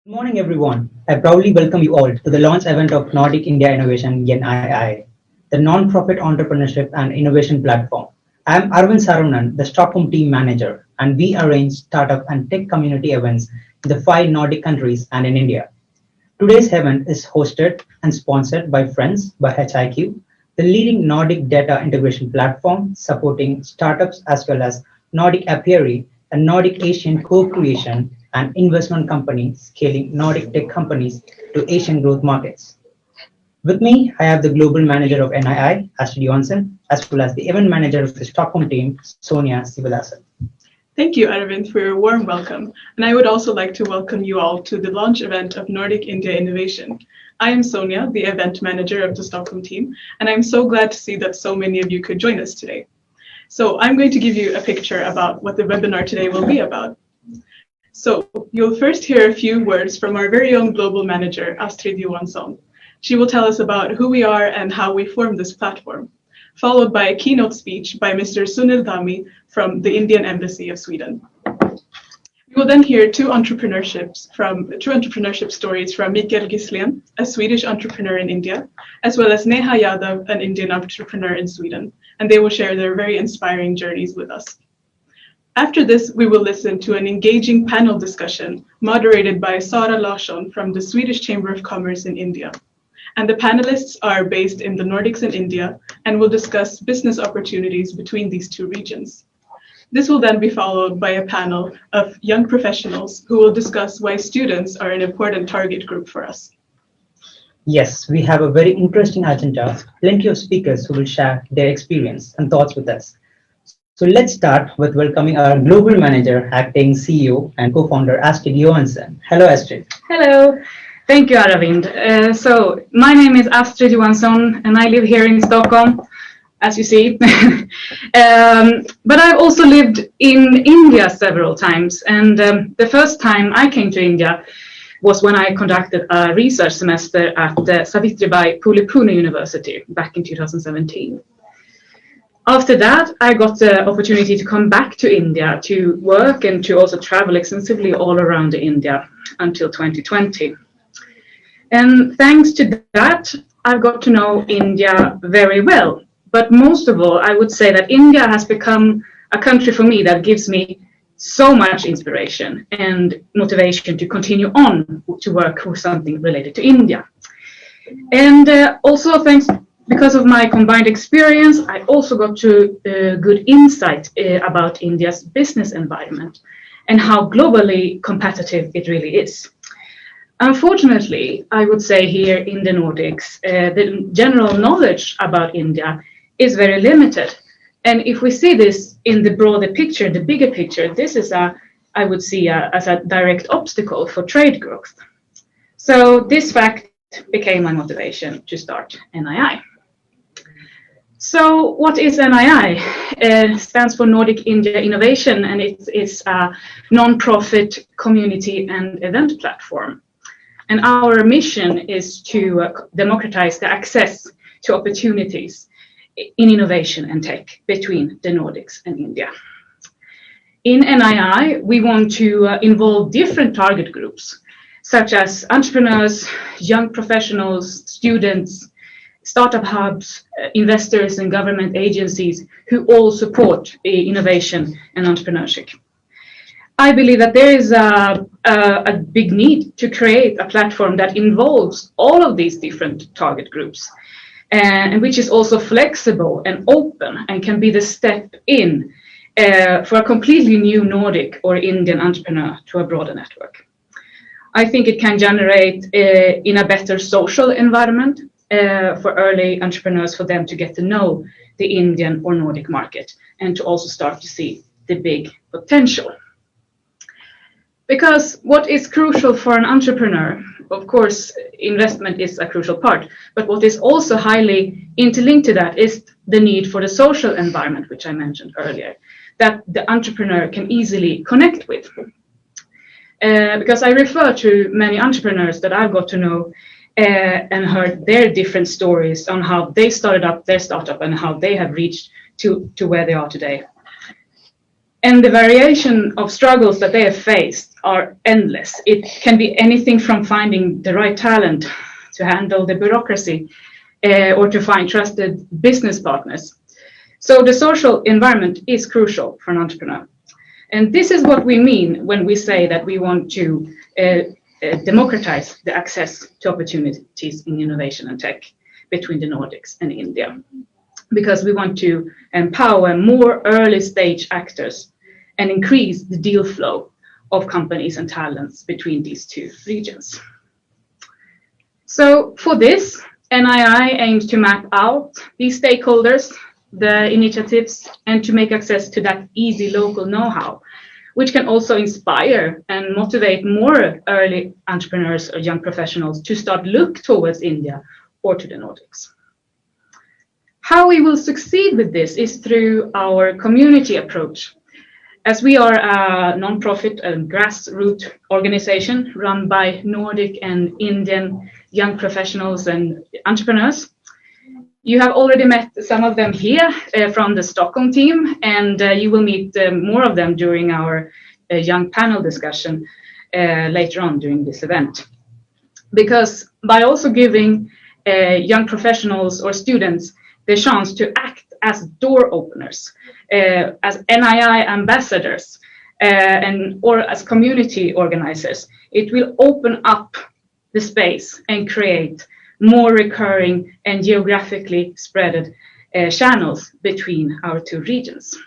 Good morning, everyone. I proudly welcome you all to the launch event of Nordic-India Innovation NII, the non-profit entrepreneurship and innovation platform. I am Arvind Sarunan, the Stockholm team manager, and we arrange startup and tech community events in the five Nordic countries and in India. Today's event is hosted and sponsored by Friends by HIQ, the leading Nordic data integration platform supporting startups as well as Nordic Apiary, a Nordic Asian co-creation and investment company scaling Nordic tech companies to Asian growth markets. With me, I have the global manager of NII, Astrid Johansson, as well as the event manager of the Stockholm team, Sonia Sivalasan. Thank you, Arvind, for your warm welcome. And I would also like to welcome you all to the launch event of Nordic India Innovation. I am Sonia, the event manager of the Stockholm team, and I'm so glad to see that so many of you could join us today. So I'm going to give you a picture about what the webinar today will be about. So you'll first hear a few words from our very own global manager, Astrid Johansson. She will tell us about who we are and how we formed this platform, followed by a keynote speech by Mr. Sunil Dhami from the Indian Embassy of Sweden. We will then hear two entrepreneurship stories from Mikael Gisslén, a Swedish entrepreneur in India, as well as Neha Yadav, an Indian entrepreneur in Sweden, and they will share their very inspiring journeys with us. After this, we will listen to an engaging panel discussion moderated by Sara Larsson from the Swedish Chamber of Commerce in India. And the panelists are based in the Nordics and India and will discuss business opportunities between these two regions. This will then be followed by a panel of young professionals who will discuss why students are an important target group for us. Yes, we have a very interesting agenda, plenty of speakers who will share their experience and thoughts with us. So let's start with welcoming our global manager, acting CEO and co-founder Astrid Johansson. Hello, Astrid. Hello. Thank you, Aravind. So my name is Astrid Johansson and I live here in Stockholm, as you see. But I've also lived in India several times. And the first time I came to India was when I conducted a research semester at Savitribai Phule Pune University back in 2017. After that, I got the opportunity to come back to India to work and to also travel extensively all around India until 2020. And thanks to that, I've got to know India very well. But most of all, I would say that India has become a country for me that gives me so much inspiration and motivation to continue on to work with something related to India. And also because of my combined experience, I also got to good insight about India's business environment and how globally competitive it really is. Unfortunately, I would say here in the Nordics, the general knowledge about India is very limited. And if we see this in the broader picture, the bigger picture, this is I would see as a direct obstacle for trade growth. So this fact became my motivation to start NII. So what is NII? It stands for Nordic India Innovation, and it is a non-profit community and event platform. And our mission is to democratize the access to opportunities in innovation and tech between the Nordics and India. In NII, we want to involve different target groups, such as entrepreneurs, young professionals, students, startup hubs, investors and government agencies who all support innovation and entrepreneurship. I believe that there is a big need to create a platform that involves all of these different target groups and which is also flexible and open and can be the step in for a completely new Nordic or Indian entrepreneur to a broader network. I think it can generate in a better social environment for early entrepreneurs, for them to get to know the Indian or Nordic market and to also start to see the big potential. Because what is crucial for an entrepreneur, of course, investment is a crucial part, but what is also highly interlinked to that is the need for the social environment, which I mentioned earlier, that the entrepreneur can easily connect with. Because I refer to many entrepreneurs that I've got to know and heard their different stories on how they started up their startup and how they have reached to where they are today. And the variation of struggles that they have faced are endless. It can be anything from finding the right talent to handle the bureaucracy or to find trusted business partners. So the social environment is crucial for an entrepreneur. And this is what we mean when we say that we want to democratize the access to opportunities in innovation and tech between the Nordics and India, because we want to empower more early stage actors and increase the deal flow of companies and talents between these two regions. So for this, NII aims to map out these stakeholders, the initiatives, and to make access to that easy local know-how, which can also inspire and motivate more early entrepreneurs or young professionals to start look towards India or to the Nordics. How we will succeed with this is through our community approach. As we are a non-profit and grassroots organization run by Nordic and Indian young professionals and entrepreneurs. You have already met some of them here from the Stockholm team, and you will meet more of them during our young panel discussion later on during this event. Because by also giving young professionals or students the chance to act as door openers, as NII ambassadors, or as community organizers, it will open up the space and create more recurring and geographically spread channels between our two regions.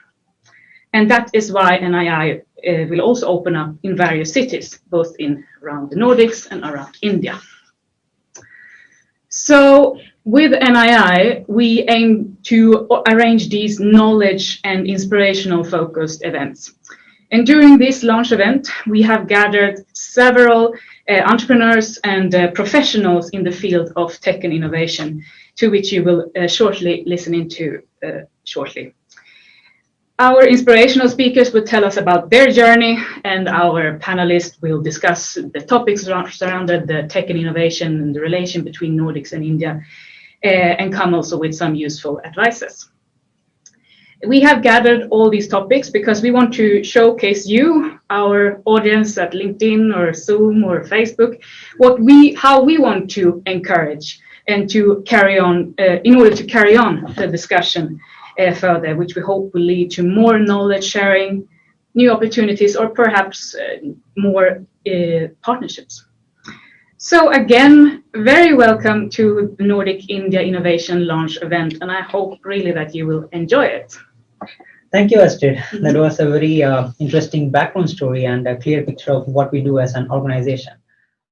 And that is why NII will also open up in various cities, both around the Nordics and around India. So with NII, we aim to arrange these knowledge and inspirational focused events. And during this launch event, we have gathered several entrepreneurs and professionals in the field of tech and innovation, to which you will shortly listen into shortly. Our inspirational speakers will tell us about their journey, and our panelists will discuss the topics surrounded the tech and innovation and the relation between Nordics and India, and come also with some useful advices. We have gathered all these topics because we want to showcase you, our audience at LinkedIn or Zoom or Facebook, how we want to encourage and to carry on, in order to carry on the discussion further, which we hope will lead to more knowledge sharing, new opportunities, or perhaps more partnerships. So again, very welcome to the Nordic India Innovation Launch event, and I hope really that you will enjoy it. Thank you, Astrid. That was a very interesting background story and a clear picture of what we do as an organization.